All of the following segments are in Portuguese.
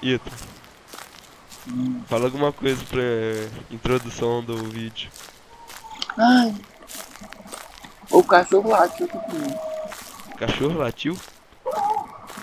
Ito, fala alguma coisa pra introdução do vídeo. Ai, o cachorro latiu aqui comigo. Cachorro latiu?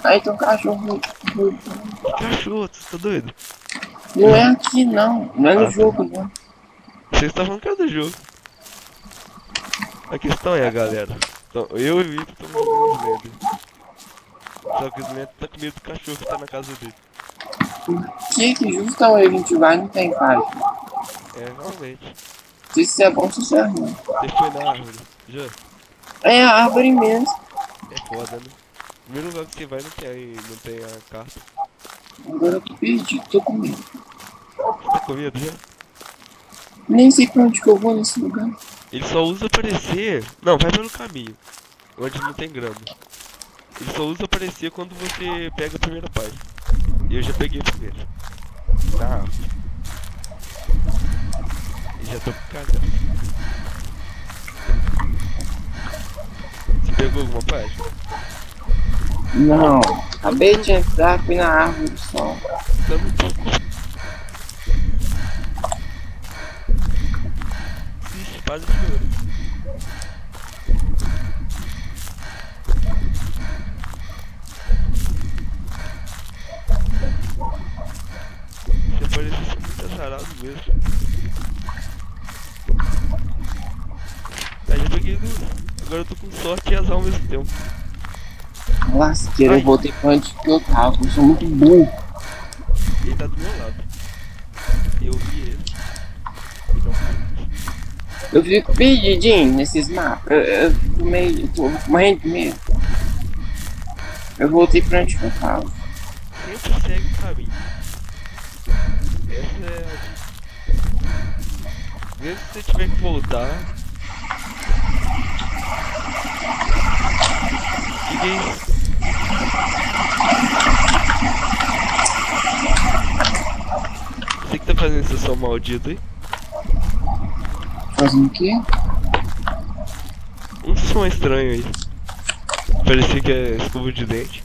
Aí tem um cachorro. Que cachorro? Você tá doido? Não é aqui não. Não é no Ah, jogo, não. Vocês estavam falando do jogo. A questão é, galera. Então, eu e o Ito estamos jogando Slender. Só que o Slender tá com medo do cachorro que tá na casa dele. Que justo onde a gente vai não tem página. É, realmente. Se isso é bom, se isso é ruim. Você foi na árvore, já? É a árvore mesmo. É foda, né? O primeiro lugar que você vai não tem a carta. Agora eu tô perdido, tô com medo. Você tá com medo já? Nem sei pra onde que eu vou nesse lugar. Ele só usa aparecer. Não, vai pelo caminho. Onde não tem grama. Ele só usa aparecer quando você pega a primeira página. E eu já peguei a primeira. Tá. E já tô com cagado. Você pegou alguma página? Não, acabei de entrar, fui na árvore só. Tá no pouco. Ixi, quase chorou. Você parece ser muito azarado mesmo. Aí eu peguei duas. Agora eu tô com sorte e azar ao mesmo tempo. Lasqueira, eu voltei pra onde que eu tava. Eu sou muito burro. Ele tá do meu lado. Eu vi ele. Eu fico perdidinho nesses mapas. Eu fico meio. Eu tô morrendo de medo. Eu voltei pra onde que eu tava. Sempre segue o caminho. Essa é a dica. Mesmo se você tiver que voltar. Que é isso? Você que tá fazendo esse som maldito aí? Fazendo o quê? Um som estranho aí. Parecia que é escova de dente.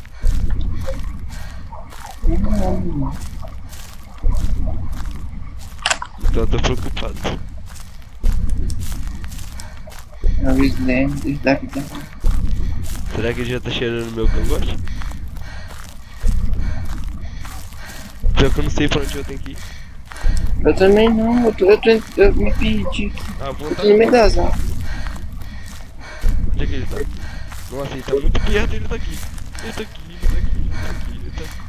Não. Então eu tô preocupado. É o Slender daqui da. Será que ele já tá cheirando meu cangote? Pior que eu não sei pra onde eu tenho que ir. Eu também não, eu me perdi. Ah, vou Eu tá tô no meio das árvores. Onde é que ele tá? Nossa, ele tá muito perto, ele tá aqui. Ele tá aqui, ele tá aqui, ele tá aqui, ele tá aqui.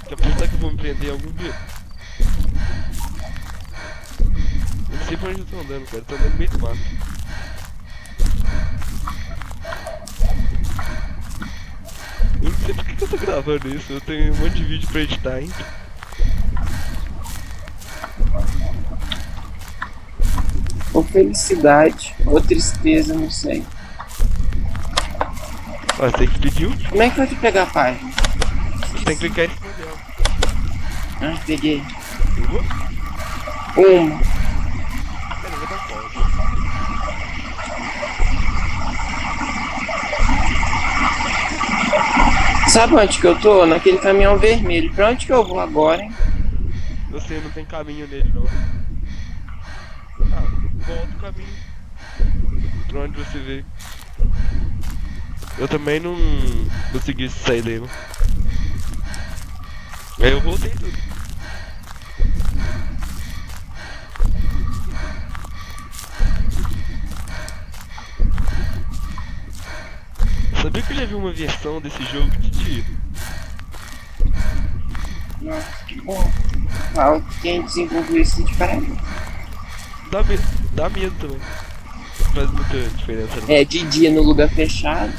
Quer apostar que eu vou me prender em algum beco? Eu não sei pra onde eu tô andando, cara. Eu tô andando no meio do mato. Eu não sei por que eu tô gravando isso. Eu tenho um monte de vídeo pra editar ainda. Ou felicidade, ou tristeza, não sei. Ó, você tem que pedir um. Como é que vai te pegar a página? Você tem que clicar em cima dela. Ah, peguei. Pegou? Uma. Pera, eu vou dar pausa. Sabe onde que eu tô? Naquele caminhão vermelho. Pra onde que eu vou agora, hein? Você não tem caminho nele, não. Ah, volta o caminho. Pra onde você veio. Eu também não consegui sair daí, não. Aí eu voltei tudo. Sabia que eu já vi uma versão desse jogo de tiro? Nossa, que bom. Ah, quem desenvolveu isso de parabéns. Dá medo também. Não faz muita diferença, não. É, de dia no lugar fechado.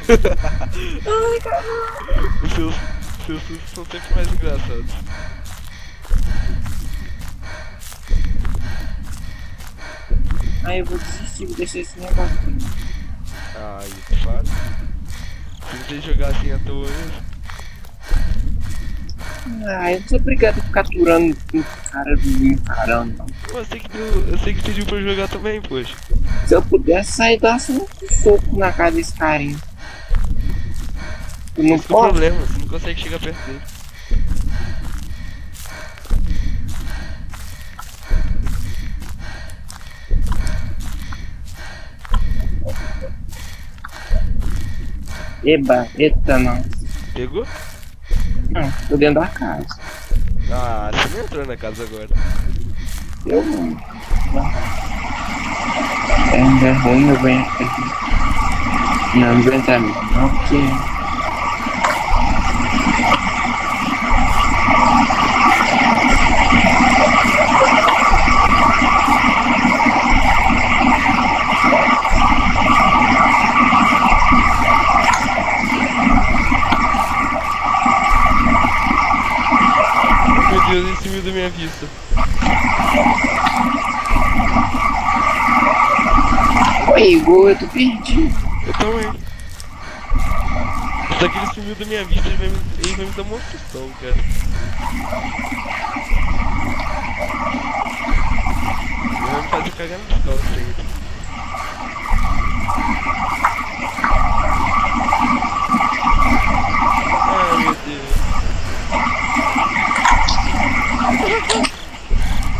Ai, caralho. Os seus sustos são sempre mais engraçados. Ai, eu vou desistir, vou deixar esse negócio aqui. Ai, para. Se você jogar assim à toa mesmo. Ah, eu não sou obrigado a ficar aturando o cara me encarando, não. Pô, eu sei que pediu pra eu jogar também, poxa. Se eu pudesse sair dando um soco na cara desse carinha. Tu não Esse que é o pode? problema, você não consegue chegar perto dele. Eba, eita, não. Pegou? Não, tô dentro da casa. Ah, você não entrou na casa agora. Eu não. Ainda bem, eu venho aqui. Não, não vou entrar não. Ok. Meu Deus, ele sumiu da minha vista. Oi, Igor, eu tô perdido. Eu também. Só que ele sumiu da minha vista, ele vai me dar uma opção, cara. Ele vai me fazer cagar nas calças ainda. Ai, meu Deus.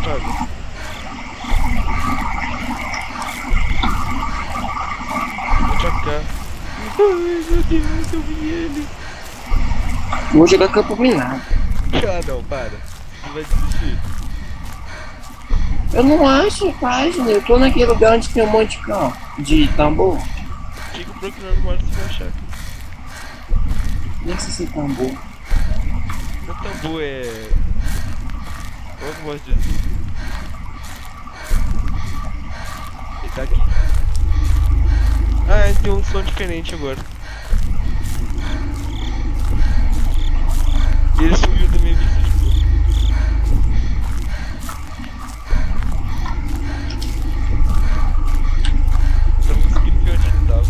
Sabe? Vou pra cá. Ai, meu Deus, eu vi ele. Vou jogar campo minado. Ah, não, para. Você vai desistir. Eu não acho a página. Eu tô naquele lugar onde tem um monte de campo. De tambor. Fica procurando uma hora você vai achar. Nem sei se é tambor. O tambor é... Como é que eu posso dizer? Ele tá aqui. Ah, tem um som diferente agora. E ele sumiu da minha vista de novo. Não consegui ver onde ele tava.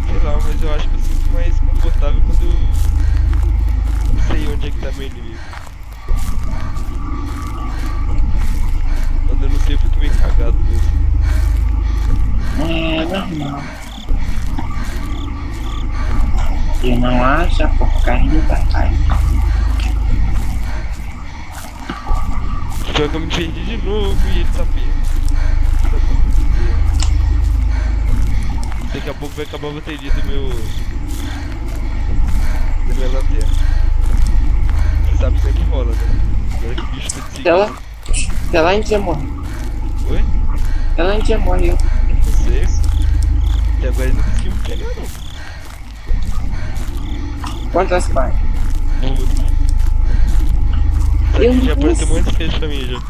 Sei lá, mas eu acho que eu sinto mais confortável quando eu sei onde é que tá meu inimigo. Quando eu não sei, eu fico meio cagado mesmo. É normal. Eu não acho a porcaria da página. Só que eu me perdi de novo e ele tá perto. Daqui a pouco vai acabar a bateria da minha lanterna. Você sabe como é que rola, né? Agora que o bicho tá te seguindo. Até lá a gente já morreu. Oi? Até lá a gente já morreu. Não sei. Até agora ele não conseguiu me pegar, não. Quantas páginas? Sabe Eu que já não apareceu sei. muitas vezes pra mim já.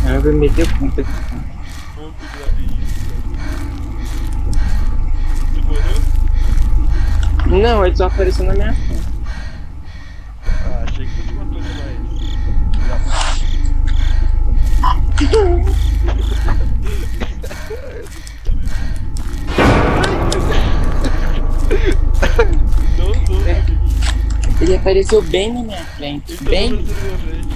Caramba, eu me deu conta aqui. Ponto de abismo. Tu morreu? Não, ele só apareceu na minha frente. Ah, achei que fosse uma coisa mais. Não. Ele apareceu bem na minha frente. Ele tá Bem. aparecendo na minha frente.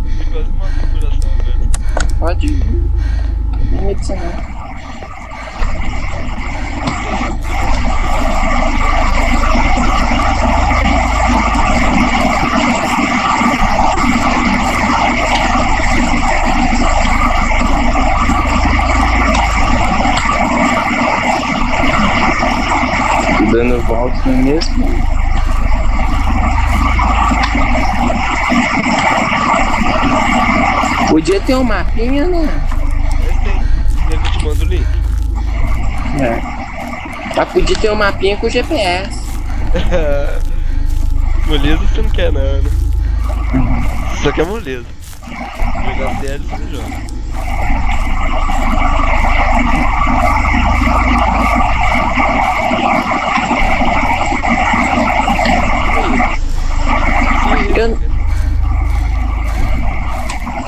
Me quase matou o coração, velho. Pode ir. Não é disso não. Dando volta no mesmo. Podia ter um mapinha, né? Mas tem. Quer que eu te mando o link? É. Mas podia ter um mapinha com GPS. Moleza você não quer não, né? Você só quer moleza. Jogar sério você não joga. Eu...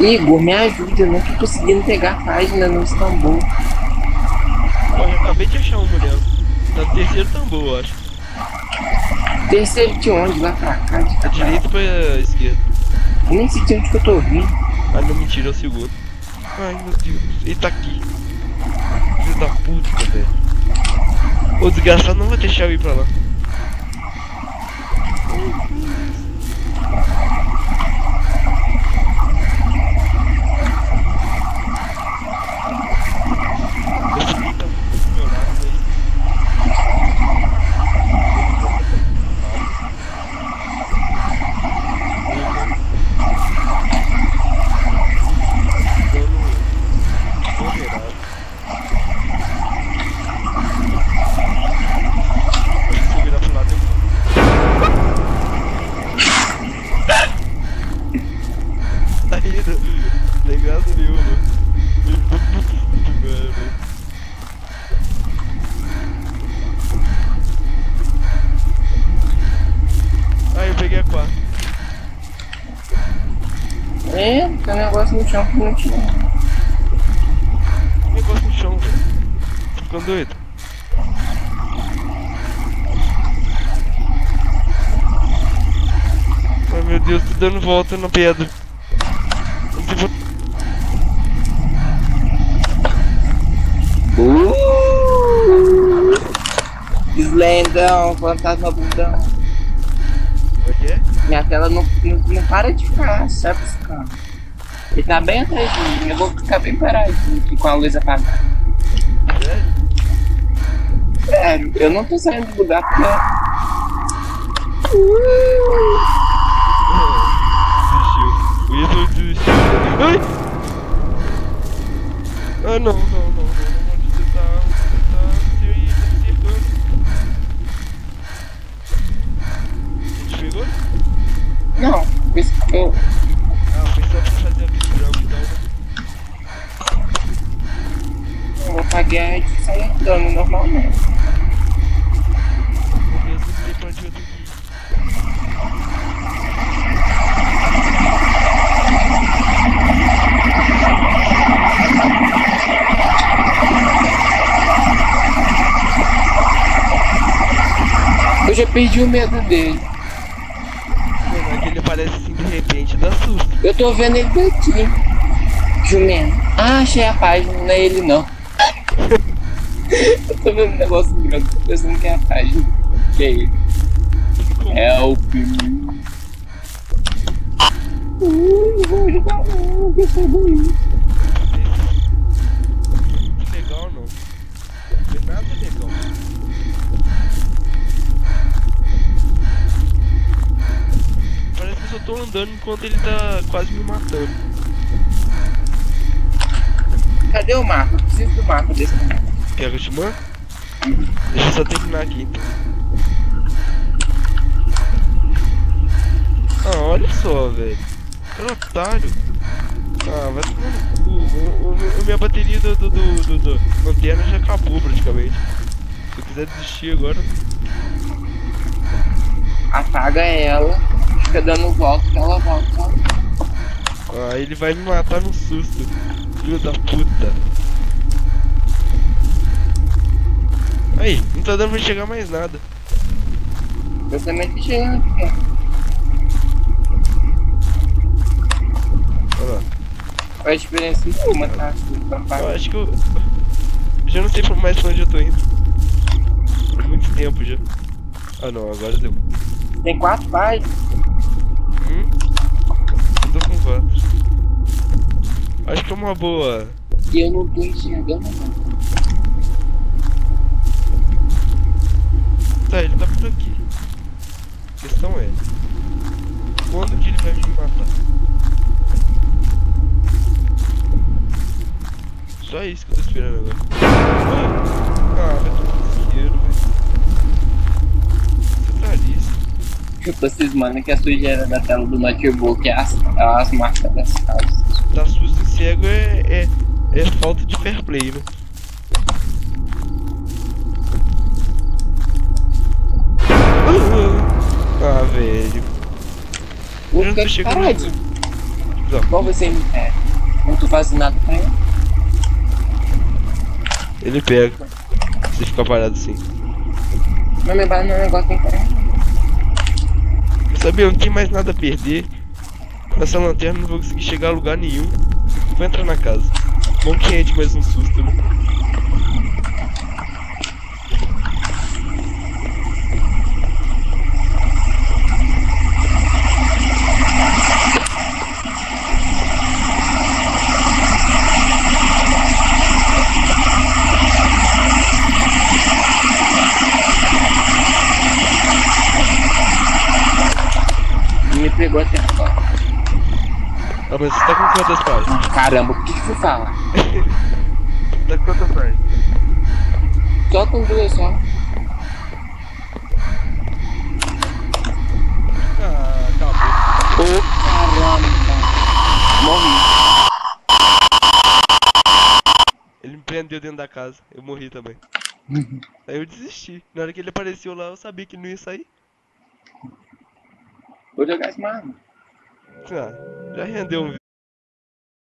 Igor, me ajuda, eu não tô conseguindo pegar a página no Istambul. Eu acabei de achar uma dela. Tá no terceiro tambor, eu acho. Terceiro de onde? Vai pra cá, de Da cá. direita pra esquerda. Eu nem sei de onde que eu tô vindo. Ah, não, mentira, é o segundo. Ai, meu Deus. Ele tá aqui. Filho da puta, velho. O desgraçado não vai deixar eu ir pra lá. Esse aqui tá muito do meu lado, velho. Se eu virar pro lado, eu tá indo. Tem graça nenhuma. Ah, eu peguei a quarta. É, tem um negócio no chão que não tinha. Negócio no chão, velho. Tô ficando doido. Ai meu Deus, tô dando volta na pedra. Não sei vo- Slendão, fantasma bundão. Como é que é? Minha tela não para de ficar, só piscando. Ele tá bem atrás de mim, eu vou ficar bem paradinho aqui com a luz apagada. Sério? Sério, eu não tô saindo do lugar porque... Desistiu. O Ethan desistiu. Ai! Ah, não. Onde você tá? Você tá me cercando. A gente pegou? Não, isso que eu... Ah, foi só pra fazer a visão, então. Eu apaguei a rede e saí andando normalmente. Meu Deus, não sei pra onde eu tenho que ir. Eu já perdi o medo dele. Mano, é que ele aparece assim de repente, dá susto. Eu tô vendo ele daqui. Jumento. Ah, achei a página, não é ele não. Eu tô vendo um negócio grande, tô pensando que é a página. Que é ele. Help me. Vou ajudar não, eu sou ruim. Que legal, não. Não foi nada legal. Parece que eu só tô andando enquanto ele tá quase me matando. Cadê o mapa? Eu preciso do mapa desse cara. Quer que eu te mande? Deixa eu só terminar aqui então. Ah, olha só, velho. Cara otário. Ah, vai tomar no cu. Minha bateria do lanterna já acabou praticamente. Se eu quiser desistir agora. Apaga ela, fica dando volta que ela volta. Ah, ele vai me matar no susto. Filho da puta. Aí, não tá dando pra enxergar mais nada. Eu também tô chegando aqui. Olha lá. Faz diferença nenhuma, tá? Eu acho que eu já não sei mais pra onde eu tô indo. Há muito tempo já. Ah não, agora deu. Tem 4 páginas. Eu tô com 4. Acho que é uma boa. E eu não tô enxergando nada. Tá, ele tá por aqui. A questão é, quando que ele vai me matar? Só isso que eu tô esperando agora. Ah, vai tomar dinheiro, velho. Você tá liso. Eu tô cismando que a sujeira da tela do notebook é as marcas das calças. Tá susto e cego é falta de fair play, né? Ah, velho. Vou Eu não tô ficar chegando paradinho. Não, Igual você me pega. Não tô fazendo nada pra ele. ele pega. Você fica parado assim. Mas meu negócio tem corrente. Sabia, eu não tenho mais nada a perder. Com essa lanterna eu não vou conseguir chegar a lugar nenhum. Vou entrar na casa. Bom que rende mais um susto, né? Me pegou até agora. Ah, mas você tá com quantas partes? Caramba, o que você fala? Tá com quantas partes? Só com duas só. Ah, acabou. Ô caramba. Morri. Ele me prendeu dentro da casa. Eu morri também. Aí eu desisti. Na hora que ele apareceu lá, eu sabia que não ia sair. Vou jogar esse marro. Ah, já rendeu um